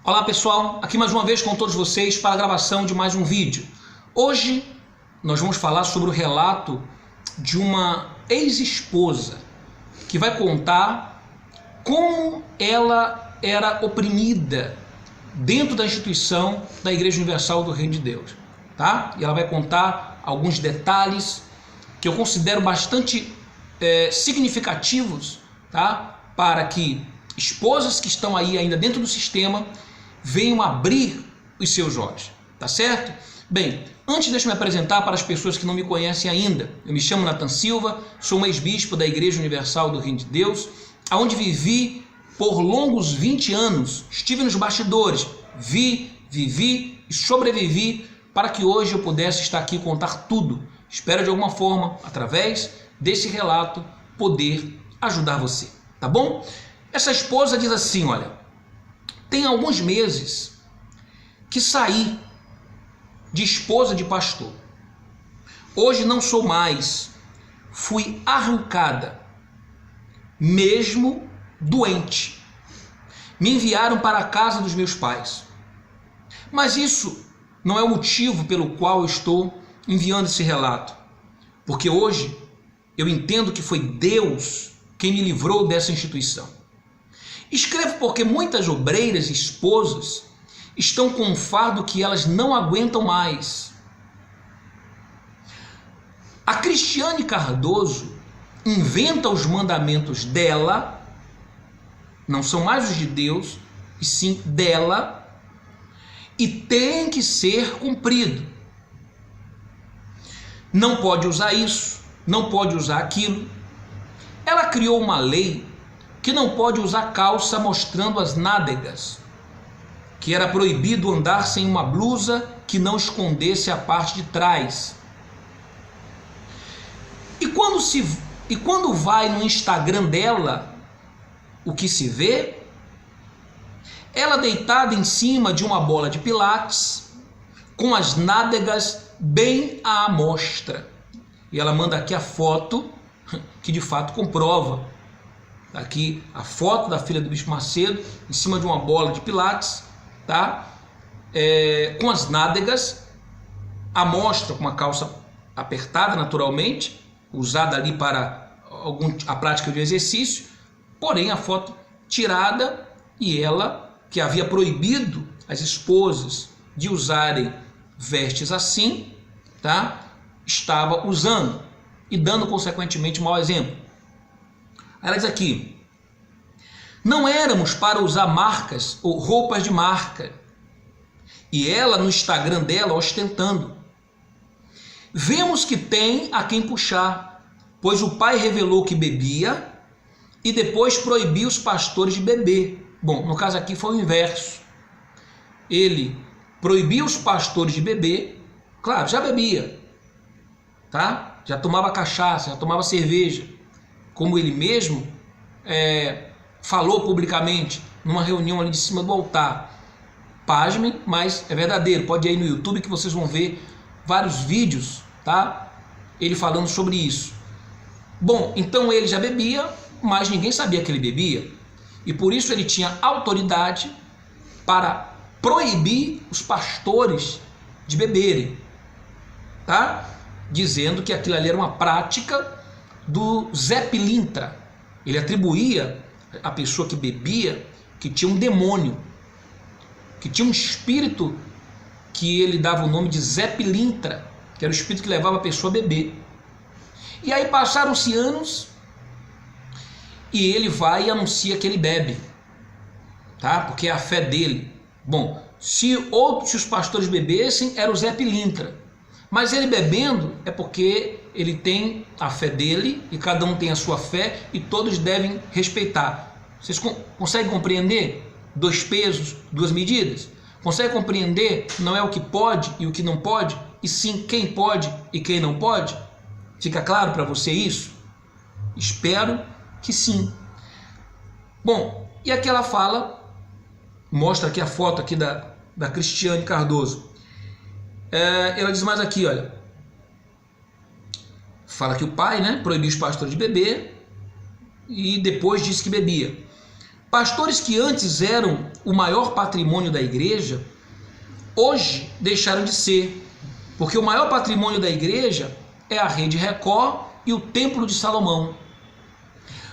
Olá pessoal, aqui mais uma vez com todos vocês para a gravação de mais um vídeo. Hoje nós vamos falar sobre o relato de uma ex-esposa que vai contar como ela era oprimida dentro da instituição da Igreja Universal do Reino de Deus, tá? E ela vai contar alguns detalhes que eu considero bastante significativos, tá? Para que esposas que estão aí ainda dentro do sistema venham abrir os seus olhos, tá certo? Bem, antes deixa eu me apresentar para as pessoas que não me conhecem ainda. Eu me chamo Nathan Silva, sou um ex-bispo da Igreja Universal do Reino de Deus, onde vivi por longos 20 anos, estive nos bastidores, vivi e sobrevivi para que hoje eu pudesse estar aqui e contar tudo. Espero de alguma forma, através desse relato, poder ajudar você, tá bom? Essa esposa diz assim, olha, tem alguns meses que saí de esposa de pastor. Hoje não sou mais, fui arrancada, mesmo doente. Me enviaram para a casa dos meus pais. Mas isso não é o motivo pelo qual eu estou enviando esse relato, porque hoje eu entendo que foi Deus quem me livrou dessa instituição. Escrevo porque muitas obreiras e esposas estão com um fardo que elas não aguentam mais. A Cristiane Cardoso inventa os mandamentos dela, não são mais os de Deus, e sim dela, e tem que ser cumprido. Não pode usar isso, não pode usar aquilo. Ela criou uma lei que não pode usar calça mostrando as nádegas, que era proibido andar sem uma blusa que não escondesse a parte de trás. E quando vai no Instagram dela, o que se vê? Ela deitada em cima de uma bola de pilates, com as nádegas bem à mostra. E ela manda aqui a foto, que de fato comprova. Aqui a foto da filha do Bispo Macedo em cima de uma bola de pilates, tá? Com as nádegas à mostra, com uma calça apertada naturalmente, usada ali para a prática de exercício, porém a foto tirada, e ela, que havia proibido as esposas de usarem vestes assim, tá? Estava usando e dando consequentemente mau exemplo. Ela diz aqui, não éramos para usar marcas ou roupas de marca. E ela no Instagram dela ostentando. Vemos que tem a quem puxar, pois o pai revelou que bebia e depois proibiu os pastores de beber. Bom, no caso aqui foi o inverso. Ele proibiu os pastores de beber, claro, já bebia, tá? Já tomava cachaça, já tomava cerveja. Como ele mesmo falou publicamente numa reunião ali de cima do altar. Pasmem, mas é verdadeiro. Pode ir aí no YouTube que vocês vão ver vários vídeos, tá? Ele falando sobre isso. Bom, então ele já bebia, mas ninguém sabia que ele bebia. E por isso ele tinha autoridade para proibir os pastores de beberem, tá? Dizendo que aquilo ali era uma prática do Zé Pilintra. Ele atribuía à pessoa que bebia que tinha um demônio, que tinha um espírito que ele dava o nome de Zé Pilintra, que era o espírito que levava a pessoa a beber. E aí passaram-se anos e ele vai e anuncia que ele bebe, tá? Porque é a fé dele. Bom, se os pastores bebessem, era o Zé Pilintra. Mas ele bebendo é porque ele tem a fé dele e cada um tem a sua fé e todos devem respeitar. Vocês conseguem compreender? 2 pesos, 2 medidas? Consegue compreender? Não é o que pode e o que não pode, e sim quem pode e quem não pode? Fica claro para você isso? Espero que sim. Bom, e aqui ela fala, mostra aqui a foto aqui da Cristiane Cardoso. Ela diz mais aqui, olha, fala que o pai, né, proibiu os pastores de beber e depois disse que bebia. Pastores que antes eram o maior patrimônio da igreja, hoje deixaram de ser, porque o maior patrimônio da igreja é a Rede Record e o Templo de Salomão.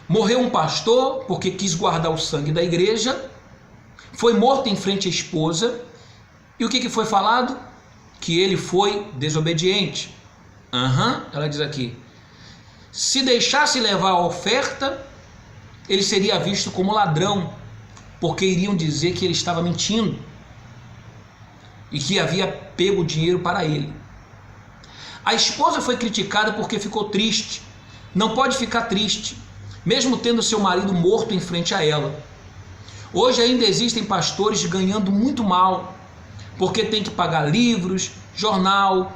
Morreu um pastor porque quis guardar o sangue da igreja, foi morto em frente à esposa, e o que foi falado? Que ele foi desobediente. Ela diz aqui, se deixasse levar a oferta, ele seria visto como ladrão, porque iriam dizer que ele estava mentindo e que havia pego o dinheiro para ele. A esposa foi criticada porque ficou triste. Não pode ficar triste, mesmo tendo seu marido morto em frente a ela. Hoje ainda existem pastores ganhando muito mal, porque tem que pagar livros, jornal,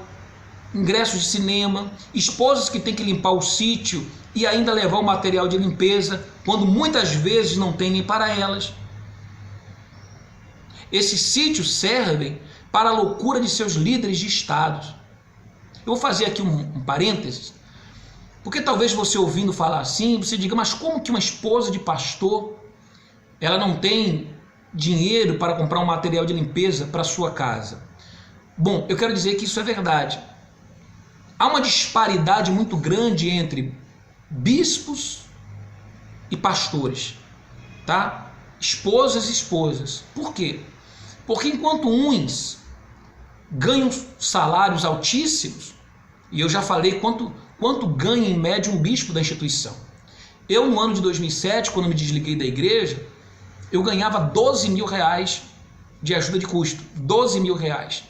ingressos de cinema, esposas que têm que limpar o sítio e ainda levar o material de limpeza, quando muitas vezes não tem nem para elas. Esses sítios servem para a loucura de seus líderes de estados. Eu vou fazer aqui um parênteses, porque talvez você ouvindo falar assim, você diga, mas como que uma esposa de pastor, ela não tem dinheiro para comprar um material de limpeza para a sua casa? Bom, eu quero dizer que isso é verdade. Há uma disparidade muito grande entre bispos e pastores, tá? Esposas e esposas. Por quê? Porque enquanto uns ganham salários altíssimos, e eu já falei quanto ganha em média um bispo da instituição. Eu, no ano de 2007, quando me desliguei da igreja, eu ganhava 12 mil reais de ajuda de custo, 12 mil reais.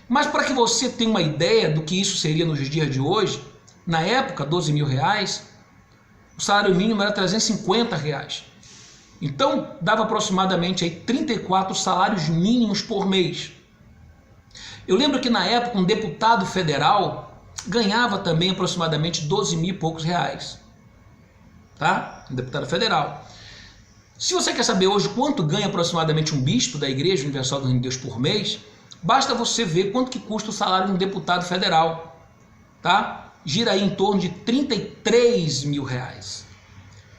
Mas para que você tenha uma ideia do que isso seria nos dias de hoje, na época, 12 mil reais, o salário mínimo era 350 reais. Então, dava aproximadamente aí 34 salários mínimos por mês. Eu lembro que na época um deputado federal ganhava também aproximadamente 12 mil e poucos reais. Tá? Um deputado federal. Se você quer saber hoje quanto ganha aproximadamente um bispo da Igreja Universal do Reino de Deus por mês, basta você ver quanto que custa o salário de um deputado federal. Tá? Gira aí em torno de 33 mil reais.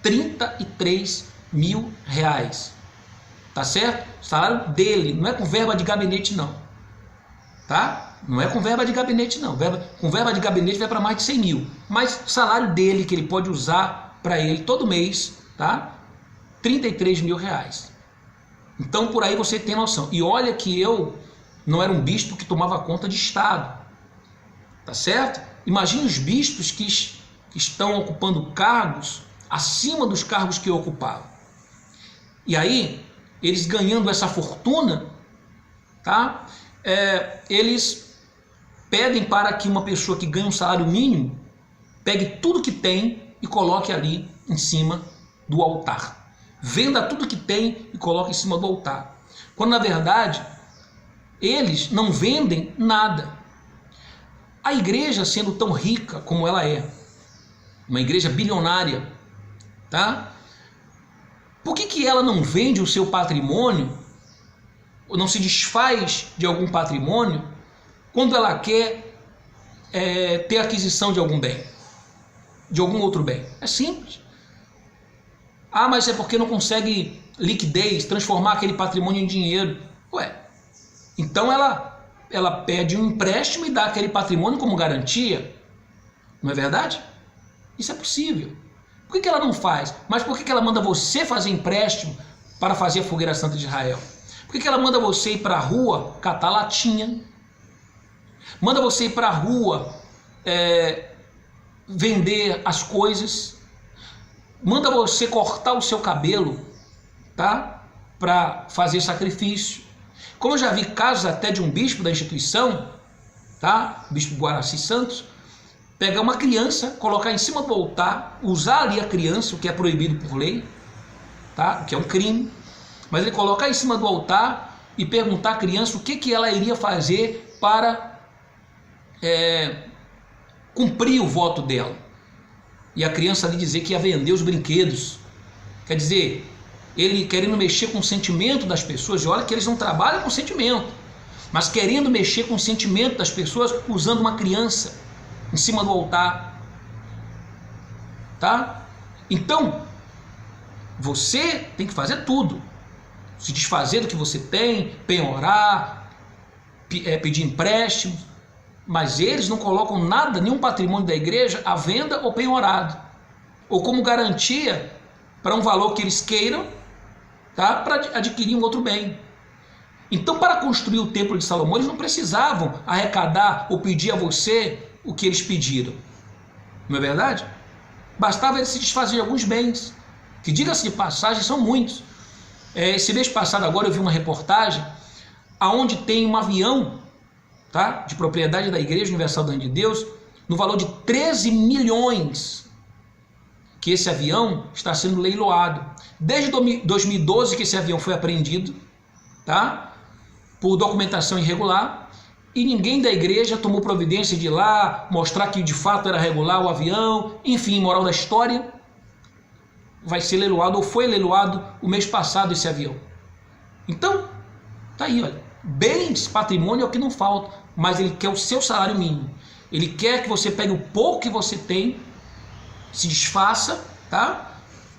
33 mil reais. Tá certo? O salário dele, não é com verba de gabinete não. Tá? Não é com verba de gabinete não. Com verba de gabinete vai para mais de 100 mil. Mas o salário dele, que ele pode usar para ele todo mês, tá? 33 mil reais. Então por aí você tem noção. E olha que eu não era um bispo que tomava conta de estado. Tá certo? Imagine os bispos que estão ocupando cargos acima dos cargos que eu ocupava. E aí, eles ganhando essa fortuna, tá? Eles pedem para que uma pessoa que ganha um salário mínimo pegue tudo que tem e coloque ali em cima do altar. Venda tudo que tem e coloque em cima do altar. Quando na verdade eles não vendem nada. A igreja, sendo tão rica como ela é, uma igreja bilionária, tá? Por que ela não vende o seu patrimônio, ou não se desfaz de algum patrimônio, quando ela quer ter aquisição de algum bem, de algum outro bem? É simples. Ah, mas é porque não consegue liquidez, transformar aquele patrimônio em dinheiro. Ué, então ela pede um empréstimo e dá aquele patrimônio como garantia. Não é verdade? Isso é possível. Por que ela não faz? Mas por que ela manda você fazer empréstimo para fazer a Fogueira Santa de Israel? Por que ela manda você ir para a rua catar latinha? Manda você ir para a rua vender as coisas? Manda você cortar o seu cabelo, tá? Para fazer sacrifício. Como eu já vi casos até de um bispo da instituição, tá? Bispo Guaraci Santos, pegar uma criança, colocar em cima do altar, usar ali a criança, o que é proibido por lei, tá? O que é um crime, mas ele colocar em cima do altar e perguntar à criança o que ela iria fazer para cumprir o voto dela. E a criança ali dizer que ia vender os brinquedos. Quer dizer, ele querendo mexer com o sentimento das pessoas, e olha que eles não trabalham com sentimento, mas querendo mexer com o sentimento das pessoas usando uma criança em cima do altar, tá? Então, Você tem que fazer tudo. Se desfazer do que você tem, penhorar, pedir empréstimos, mas eles não colocam nada, nenhum patrimônio da igreja à venda ou penhorado, ou como garantia para um valor que eles queiram, tá? Para adquirir um outro bem. Então, para construir o templo de Salomão, eles não precisavam arrecadar ou pedir a você o que eles pediram. Não é verdade? Bastava eles se desfazer de alguns bens, que, diga-se de passagem, são muitos. Esse mês passado agora eu vi uma reportagem aonde tem um avião, tá, de propriedade da Igreja Universal do Reino de Deus, no valor de 13 milhões, que esse avião está sendo leiloado. Desde 2012 que esse avião foi apreendido, tá, por documentação irregular, e ninguém da igreja tomou providência de ir lá mostrar que de fato era regular o avião. Enfim, moral da história, vai ser leiloado, ou foi leiloado o mês passado esse avião. Então, tá aí, olha, bens, patrimônio é o que não falta, mas ele quer o seu salário mínimo. Ele quer que você pegue o pouco que você tem, se desfaça, tá,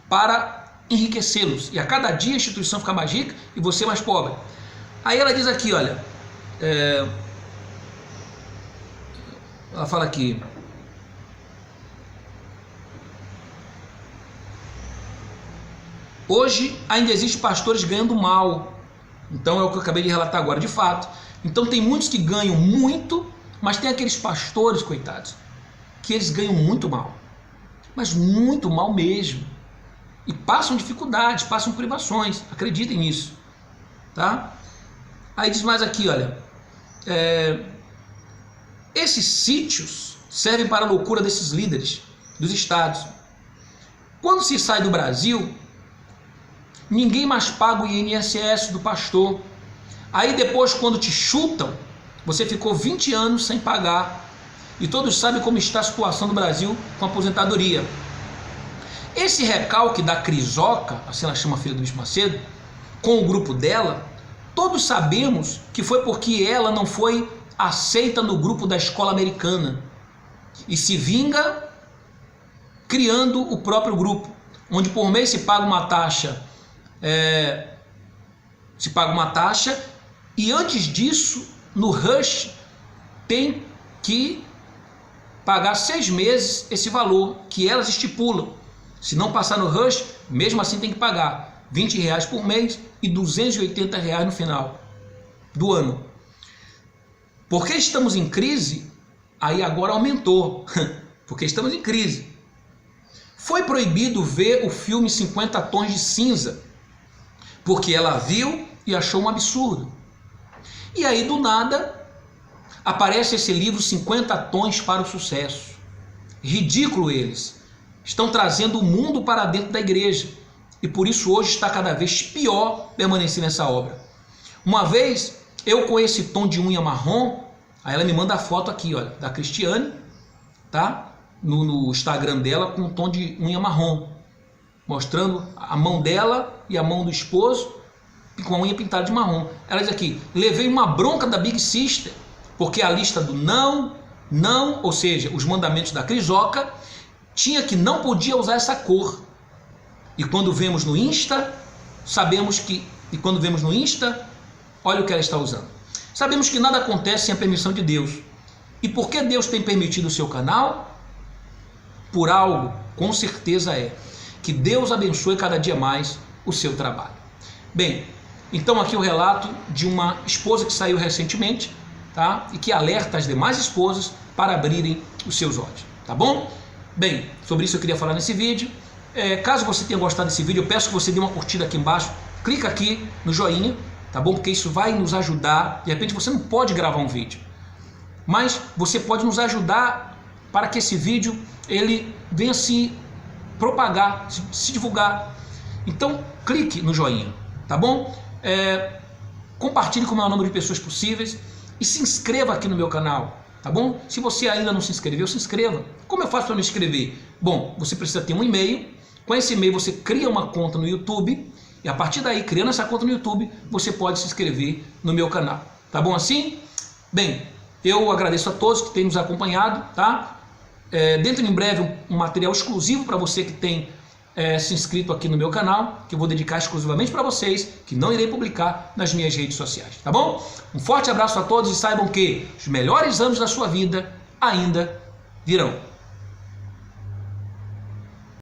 para enriquecê-los. E a cada dia a instituição fica mais rica e você mais pobre. Aí ela diz aqui, olha, ela fala aqui: hoje ainda existem pastores ganhando mal. Então é o que eu acabei de relatar agora, de fato. Então tem muitos que ganham muito, mas tem aqueles pastores, coitados, que eles ganham muito mal, mas muito mal mesmo, e passam dificuldades, passam privações, acreditem nisso, tá? Aí diz mais aqui, olha, esses sítios servem para a loucura desses líderes dos estados. Quando se sai do Brasil, ninguém mais paga o INSS do pastor. Aí depois, quando te chutam, você ficou 20 anos sem pagar. E todos sabem como está a situação do Brasil com a aposentadoria. Esse recalque da Crisoca, assim ela chama a filha do Bispo Macedo, com o grupo dela, todos sabemos que foi porque ela não foi aceita no grupo da escola americana. E se vinga criando o próprio grupo, onde por mês se paga uma taxa. E antes disso, no Rush, tem que pagar 6 meses esse valor que elas estipulam. Se não passar no Rush, mesmo assim tem que pagar R$20 por mês e R$280 no final do ano. Porque estamos em crise, aí agora aumentou, porque estamos em crise. Foi proibido ver o filme 50 Tons de Cinza, porque ela viu e achou um absurdo. E aí do nada aparece esse livro 50 Tons para o Sucesso. Ridículo eles. Estão trazendo o mundo para dentro da igreja. E por isso hoje está cada vez pior permanecer nessa obra. Uma vez, eu com esse tom de unha marrom, aí ela me manda a foto aqui, olha, da Cristiane, tá? No Instagram dela com um tom de unha marrom, mostrando a mão dela e a mão do esposo com a unha pintada de marrom. Ela diz aqui: levei uma bronca da Big Sister, porque a lista do não, ou seja, os mandamentos da Crisoca, tinha que não podia usar essa cor. E quando vemos no Insta, olha o que ela está usando. Sabemos que nada acontece sem a permissão de Deus. E por que Deus tem permitido o seu canal? Por algo, com certeza é que Deus abençoe cada dia mais o seu trabalho. Bem, então aqui o relato de uma esposa que saiu recentemente, tá? E que alerta as demais esposas para abrirem os seus olhos, tá bom? Bem, sobre isso eu queria falar nesse vídeo. Caso você tenha gostado desse vídeo, eu peço que você dê uma curtida aqui embaixo, clica aqui no joinha, tá bom? Porque isso vai nos ajudar. De repente você não pode gravar um vídeo, mas você pode nos ajudar para que esse vídeo ele venha se propagar, se divulgar. Então clique no joinha, tá bom? Compartilhe com o maior número de pessoas possíveis e se inscreva aqui no meu canal, tá bom? Se você ainda não se inscreveu, se inscreva. Como eu faço para me inscrever? Bom, você precisa ter um e-mail. Com esse e-mail você cria uma conta no YouTube e a partir daí, criando essa conta no YouTube, você pode se inscrever no meu canal, tá bom assim? Bem, eu agradeço a todos que têm nos acompanhado, tá? Dentro em breve um material exclusivo para você que tem se inscrito aqui no meu canal, que eu vou dedicar exclusivamente para vocês, que não irei publicar nas minhas redes sociais, tá bom? Um forte abraço a todos e saibam que os melhores anos da sua vida ainda virão.